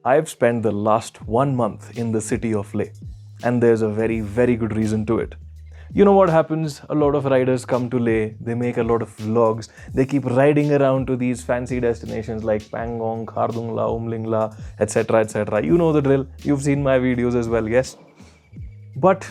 I've spent the last 1 month in the city of Leh, and there's a very, very good reason to it. You know what happens? A lot of riders come to Leh, they make a lot of vlogs, they keep riding around to these fancy destinations like Pangong, Khardungla, Umlingla, etc. etc. You know the drill, you've seen my videos as well, yes? But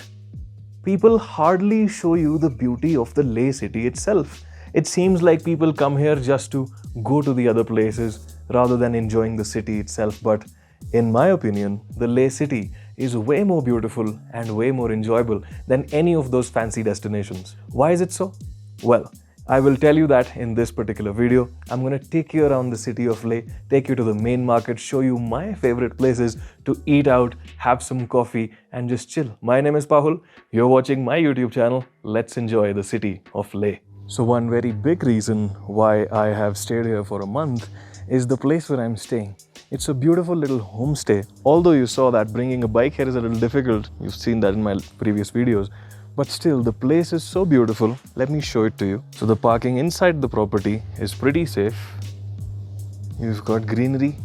people hardly show you the beauty of the Leh city itself. It seems like people come here just to go to the other places rather than enjoying the city itself. But in my opinion, the Leh city is way more beautiful and way more enjoyable than any of those fancy destinations. Why is it so? Well, I will tell you that in this particular video. I'm going to take you around the city of Leh, take you to the main market, show you my favorite places to eat out, have some coffee and just chill. My name is Pahul. You're watching my YouTube channel. Let's enjoy the city of Leh. So one very big reason why I have stayed here for a month is the place where I'm staying. It's a beautiful little homestay. Although you saw that bringing a bike here is a little difficult. You've seen that in my previous videos. But still, the place is so beautiful. Let me show it to you. So the parking inside the property is pretty safe. You've got greenery.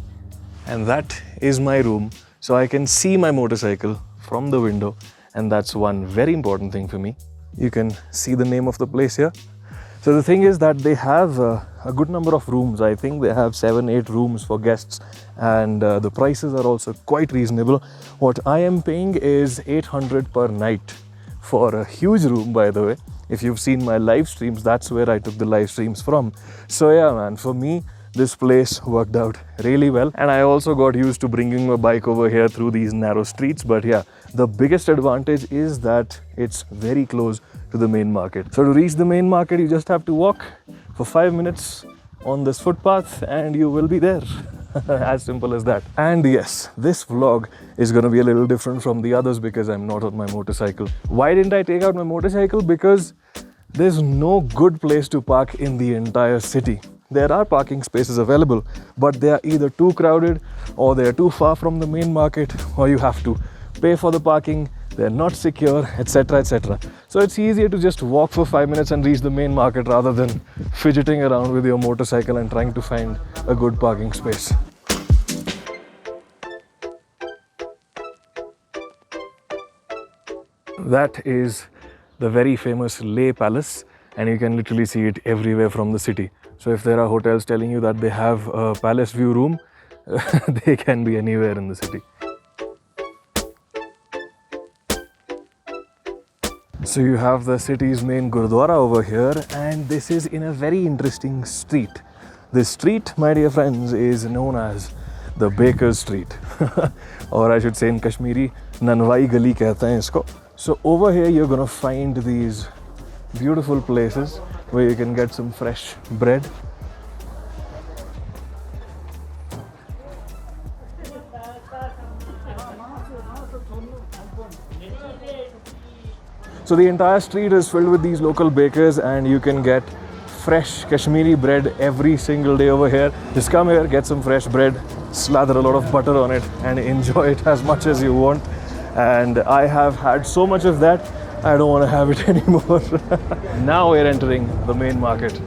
And that is my room. So I can see my motorcycle from the window. And that's one very important thing for me. You can see the name of the place here. So the thing is that they have a good number of rooms. I think they have 7-8 rooms for guests. And the prices are also quite reasonable. What I am paying is 800 per night. For a huge room, by the way. If you've seen my live streams, that's where I took the live streams from. So yeah, man, for me, this place worked out really well. And I also got used to bringing my bike over here through these narrow streets. But yeah, the biggest advantage is that it's very close to the main market. So to reach the main market, you just have to walk for 5 minutes on this footpath and you will be there. As simple as that. And yes, this vlog is going to be a little different from the others because I'm not on my motorcycle. Why didn't I take out my motorcycle? Because there's no good place to park in the entire city. There are parking spaces available, but they are either too crowded or they are too far from the main market, or you have to pay for the parking. They're not secure, etc. etc. So it's easier to just walk for 5 minutes and reach the main market rather than fidgeting around with your motorcycle and trying to find a good parking space. That is the very famous Leh Palace, and you can literally see it everywhere from the city. So if there are hotels telling you that they have a palace view room, they can be anywhere in the city. So you have the city's main Gurdwara over here, and this is in a very interesting street. This street, my dear friends, is known as the Baker's Street. Or I should say in Kashmiri, Nanwai Gali kehte hain isko. So over here you're gonna find these beautiful places where you can get some fresh bread. So the entire street is filled with these local bakers and you can get fresh Kashmiri bread every single day over here. Just come here, get some fresh bread, slather a lot of butter on it and enjoy it as much as you want. And I have had so much of that, I don't want to have it anymore. Now we're entering the main market.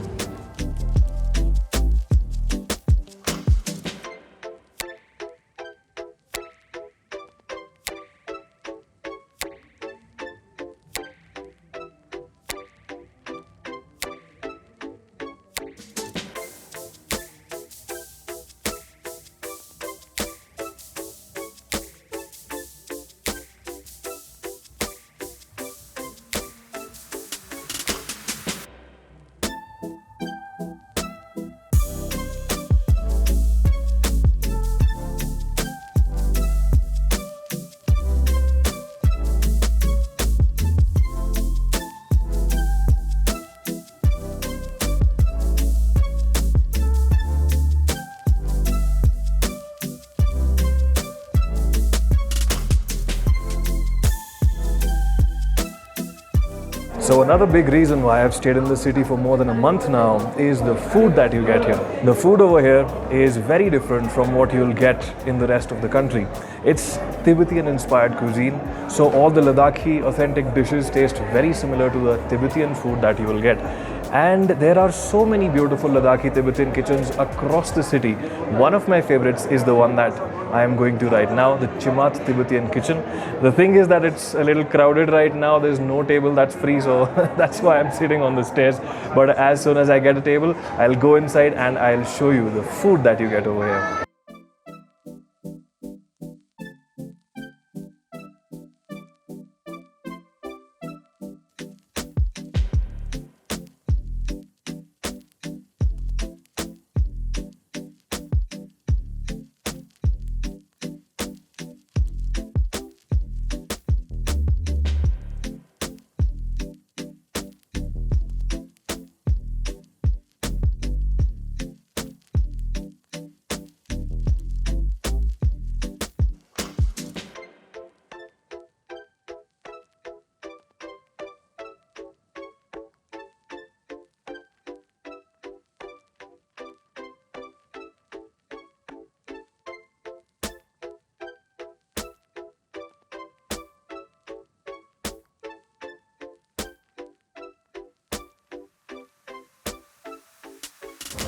So another big reason why I've stayed in the city for more than a month now is the food that you get here. The food over here is very different from what you'll get in the rest of the country. It's Tibetan inspired cuisine, so all the Ladakhi authentic dishes taste very similar to the Tibetan food that you will get. And there are so many beautiful Ladakhi Tibetan kitchens across the city. One of my favorites is the one that I am going to right now, the Chimat Tibetan kitchen. The thing is that it's a little crowded right now. There's no table that's free, so that's why I'm sitting on the stairs. But as soon as I get a table, I'll go inside and I'll show you the food that you get over here.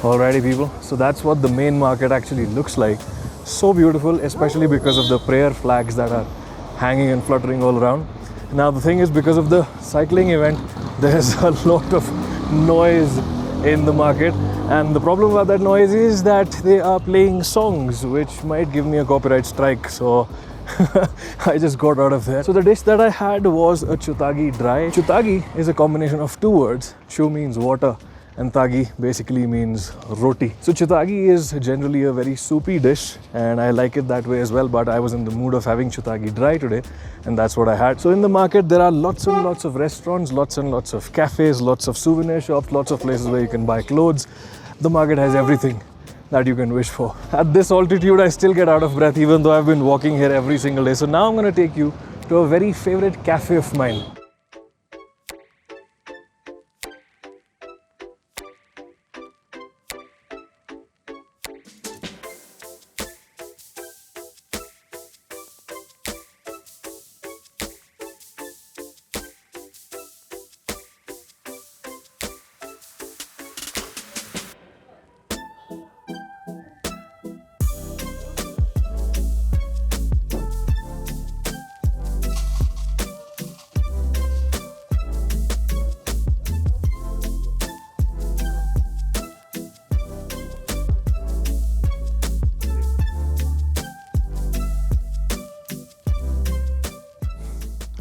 Alrighty people, so that's what the main market actually looks like. So beautiful, especially because of the prayer flags that are hanging and fluttering all around. Now the thing is, because of the cycling event, there's a lot of noise in the market, and the problem about that noise is that they are playing songs which might give me a copyright strike, so I just got out of there. So the dish that I had was a chutagi dry. Chutagi is a combination of two words. Chu means water and tagi basically means roti. So chutagi is generally a very soupy dish and I like it that way as well, but I was in the mood of having chutagi dry today and that's what I had. So in the market there are lots and lots of restaurants, lots and lots of cafes, lots of souvenir shops, lots of places where you can buy clothes. The market has everything that you can wish for. At this altitude I still get out of breath even though I've been walking here every single day. So now I'm going to take you to a very favorite cafe of mine.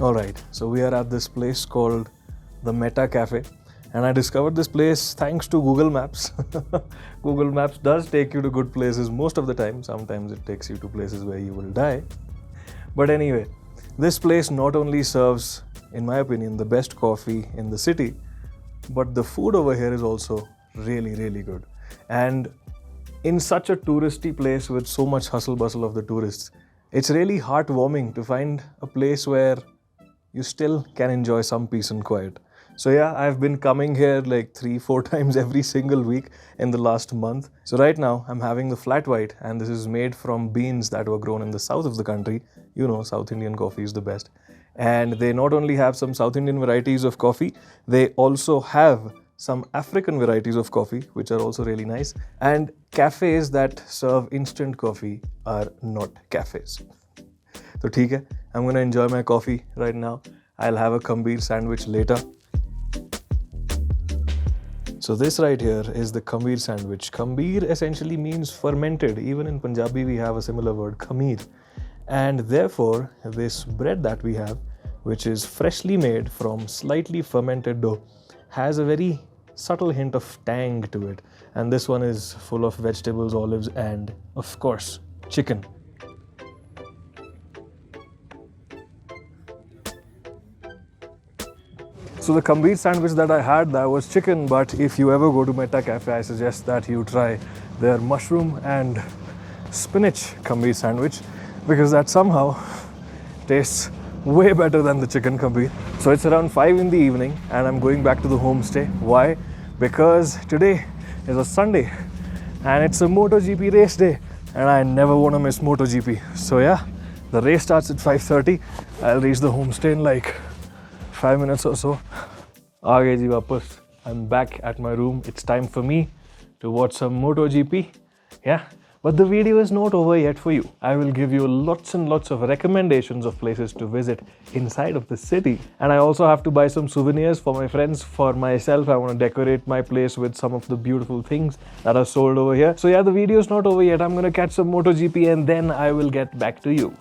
Alright, so we are at this place called the Lavender Cafe and I discovered this place thanks to Google Maps. Google Maps does take you to good places most of the time. Sometimes it takes you to places where you will die. But anyway, this place not only serves, in my opinion, the best coffee in the city, but the food over here is also really, really good. And in such a touristy place with so much hustle bustle of the tourists, it's really heartwarming to find a place where you still can enjoy some peace and quiet. So yeah, I've been coming here like 3-4 times every single week in the last month. So right now I'm having the flat white and this is made from beans that were grown in the south of the country. You know, South Indian coffee is the best. And they not only have some South Indian varieties of coffee, they also have some African varieties of coffee, which are also really nice. And cafes that serve instant coffee are not cafes. So theek hai, I'm going to enjoy my coffee right now. I'll have a kambir sandwich later. So this right here is the kambir sandwich. Kambir essentially means fermented. Even in Punjabi we have a similar word, khameer. And therefore this bread that we have, which is freshly made from slightly fermented dough, has a very subtle hint of tang to it. And this one is full of vegetables, olives, and of course, chicken. So the kambir sandwich that I had, that was chicken, but if you ever go to Lavender Cafe, I suggest that you try their mushroom and spinach kambir sandwich because that somehow tastes way better than the chicken kambir. So it's around 5 in the evening and I'm going back to the homestay. Why? Because today is a Sunday and it's a MotoGP race day and I never want to miss MotoGP. So yeah, the race starts at 5:30. I'll reach the homestay in like 5 minutes or so. आ गए जी वापस I'm back at my room. It's time for me to watch some MotoGP. Yeah, but the video is not over yet for you. I will give you lots and lots of recommendations of places to visit inside of the city. And I also have to buy some souvenirs for my friends. For myself, I want to decorate my place with some of the beautiful things that are sold over here. So yeah, the video is not over yet. I'm going to catch some MotoGP and then I will get back to you.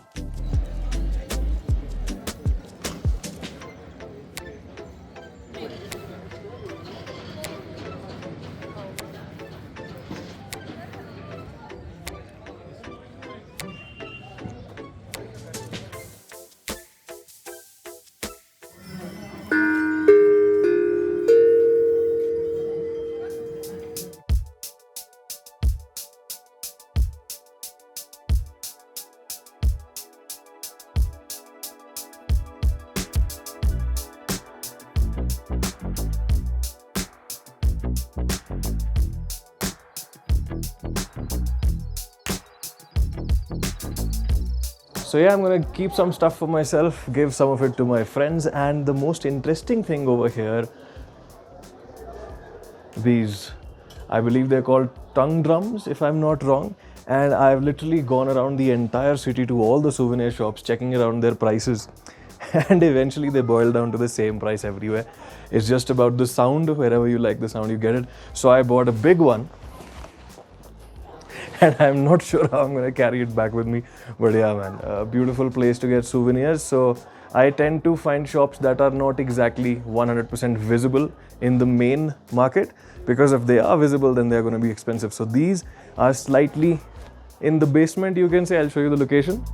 So yeah, I'm gonna keep some stuff for myself, give some of it to my friends, and the most interesting thing over here, these, I believe they're called tongue drums, if I'm not wrong. And I've literally gone around the entire city to all the souvenir shops, checking around their prices. And eventually they boil down to the same price everywhere. It's just about the sound. Wherever you like the sound, you get it. So I bought a big one. And I'm not sure how I'm going to carry it back with me. But yeah, man, a beautiful place to get souvenirs. So I tend to find shops that are not exactly 100% visible in the main market, because if they are visible, then they're going to be expensive. So these are slightly in the basement, you can say. I'll show you the location.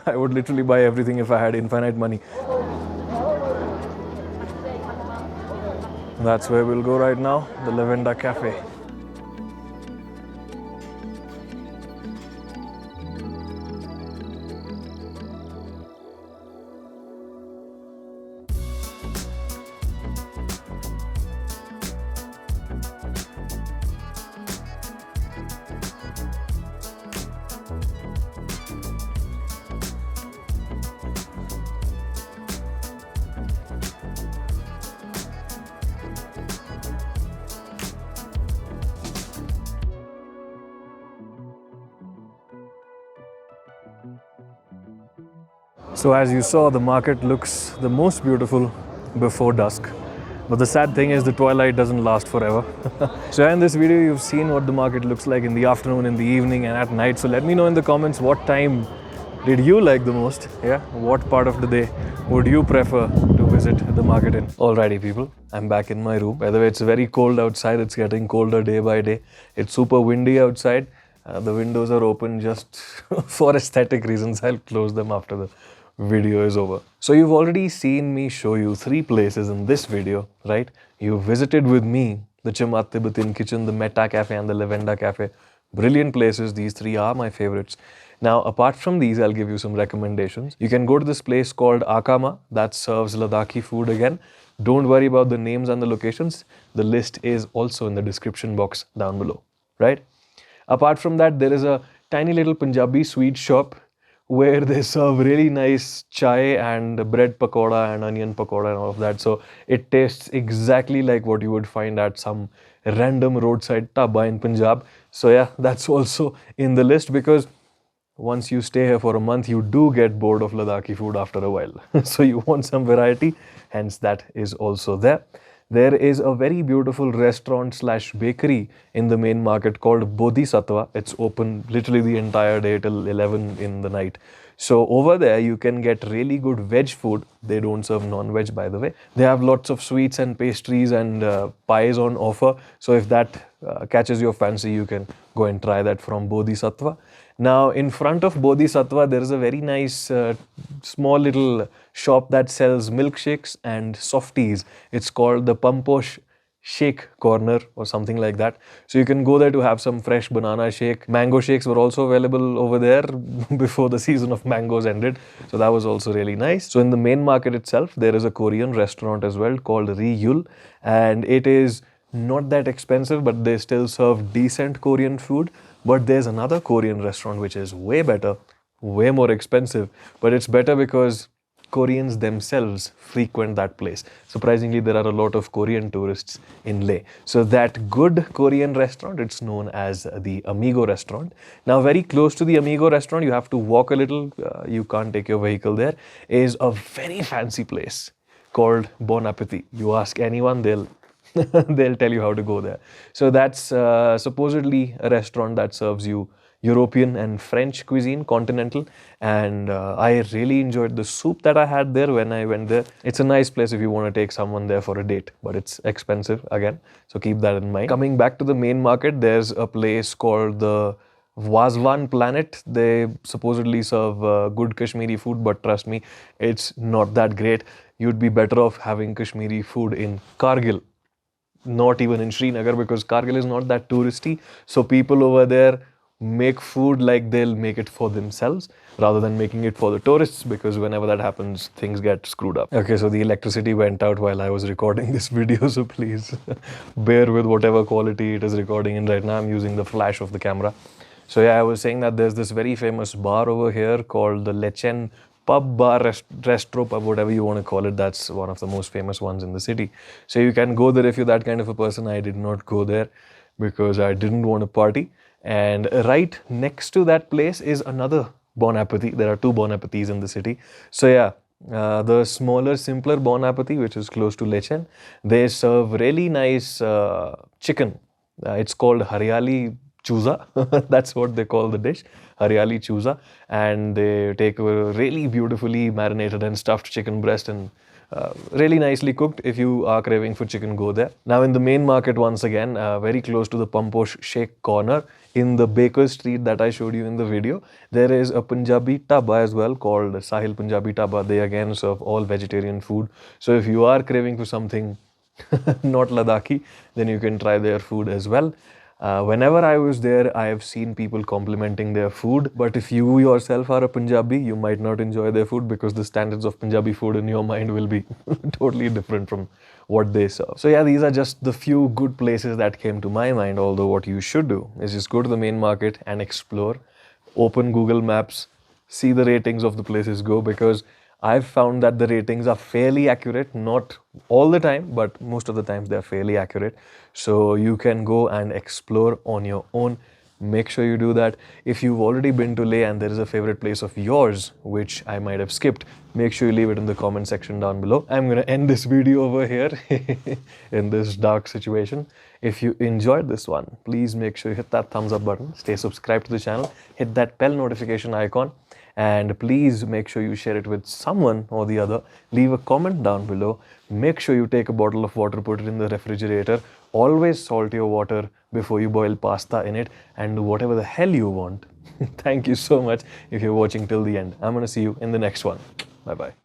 I would literally buy everything if I had infinite money. That's where we'll go right now, the Lavender Cafe. So as you saw, the market looks the most beautiful before dusk. But the sad thing is the twilight doesn't last forever. So in this video, you've seen what the market looks like in the afternoon, in the evening and at night. So let me know in the comments, what time did you like the most? Yeah, what part of the day would you prefer to visit the market in? Alrighty people, I'm back in my room. By the way, it's very cold outside. It's getting colder day by day. It's super windy outside. The windows are open just for aesthetic reasons. I'll close them after the video is over. So you've already seen me show you 3 places in this video, right? You visited with me the Chamat Tibetan Kitchen, the Metta Cafe and the Lavender Cafe. Brilliant places. These 3 are my favorites. Now, apart from these, I'll give you some recommendations. You can go to this place called Akama that serves Ladakhi food again. Don't worry about the names and the locations. The list is also in the description box down below, right? Apart from that, there is a tiny little Punjabi sweet shop where they serve really nice chai and bread pakoda and onion pakoda and all of that. So it tastes exactly like what you would find at some random roadside dhaba in Punjab. So yeah, that's also in the list, because once you stay here for a month, you do get bored of Ladakhi food after a while. So you want some variety, hence that is also there. There is a very beautiful restaurant / bakery in the main market called Bodhisattva. It's open literally the entire day till 11 in the night. So over there, you can get really good veg food. They don't serve non-veg, by the way. They have lots of sweets and pastries and pies on offer. So if that catches your fancy, you can go and try that from Bodhisattva. Now, in front of Bodhisattva, there is a very nice small little shop that sells milkshakes and softies. It's called the Pamposh Shake Corner or something like that. So you can go there to have some fresh banana shake. Mango shakes were also available over there before the season of mangoes ended. So that was also really nice. So in the main market itself, there is a Korean restaurant as well called Ryul, and it is not that expensive, but they still serve decent Korean food. But there's another Korean restaurant which is way better, way more expensive, but it's better because Koreans themselves frequent that place. Surprisingly, there are a lot of Korean tourists in Leh. So that good Korean restaurant, it's known as the Amigo restaurant. Now, very close to the Amigo restaurant, you have to walk a little. You can't take your vehicle there. Is a very fancy place called Bon Appetit. You ask anyone, they'll they'll tell you how to go there. So that's supposedly a restaurant that serves you European and French cuisine, continental, and I really enjoyed the soup that I had there when I went there. It's a nice place if you want to take someone there for a date, but it's expensive again, so keep that in mind. Coming back to the main market, there's a place called the Wazwan Planet. They supposedly serve good Kashmiri food, but trust me, it's not that great. You'd be better off having Kashmiri food in Kargil, not even in Srinagar, because Kargil is not that touristy. So people over there make food like they'll make it for themselves rather than making it for the tourists, because whenever that happens, things get screwed up. Okay, so the electricity went out while I was recording this video, so please bear with whatever quality it is recording in right now. I'm using the flash of the camera. So yeah, I was saying that there's this very famous bar over here called the Lechen pub, bar, restro pub, whatever you want to call it. That's one of the most famous ones in the city. So you can go there if you're that kind of a person. I did not go there because I didn't want to party. And right next to that place is another Bon Appetit. There are two Bon Appetits in the city. So yeah, the smaller, simpler Bon Appetit, which is close to Lechen, they serve really nice chicken. It's called Haryali Chuza. That's what they call the dish, Haryali Chuza. And they take a really beautifully marinated and stuffed chicken breast and really nicely cooked. If you are craving for chicken, go there. Now in the main market, once again, very close to the Pamposh Sheikh corner, in the Baker Street that I showed you in the video, there is a Punjabi Taba as well called Sahil Punjabi Taba. They again serve all vegetarian food. So if you are craving for something not Ladakhi, then you can try their food as well. Whenever I was there, I have seen people complimenting their food. But if you yourself are a Punjabi, you might not enjoy their food because the standards of Punjabi food in your mind will be totally different from what they serve. So yeah, these are just the few good places that came to my mind. Although what you should do is just go to the main market and explore. Open Google Maps, see the ratings of the places, go, because I've found that the ratings are fairly accurate, not all the time, but most of the times they're fairly accurate. So you can go and explore on your own. Make sure you do that. If you've already been to Leh and there is a favorite place of yours, which I might have skipped, make sure you leave it in the comment section down below. I'm going to end this video over here in this dark situation. If you enjoyed this one, please make sure you hit that thumbs up button, stay subscribed to the channel, hit that bell notification icon, and please make sure you share it with someone or the other. Leave a comment down below. Make sure you take a bottle of water, put it in the refrigerator. Always salt your water before you boil pasta in it, and do whatever the hell you want. Thank you so much if you're watching till the end. I'm going to see you in the next one. Bye-bye.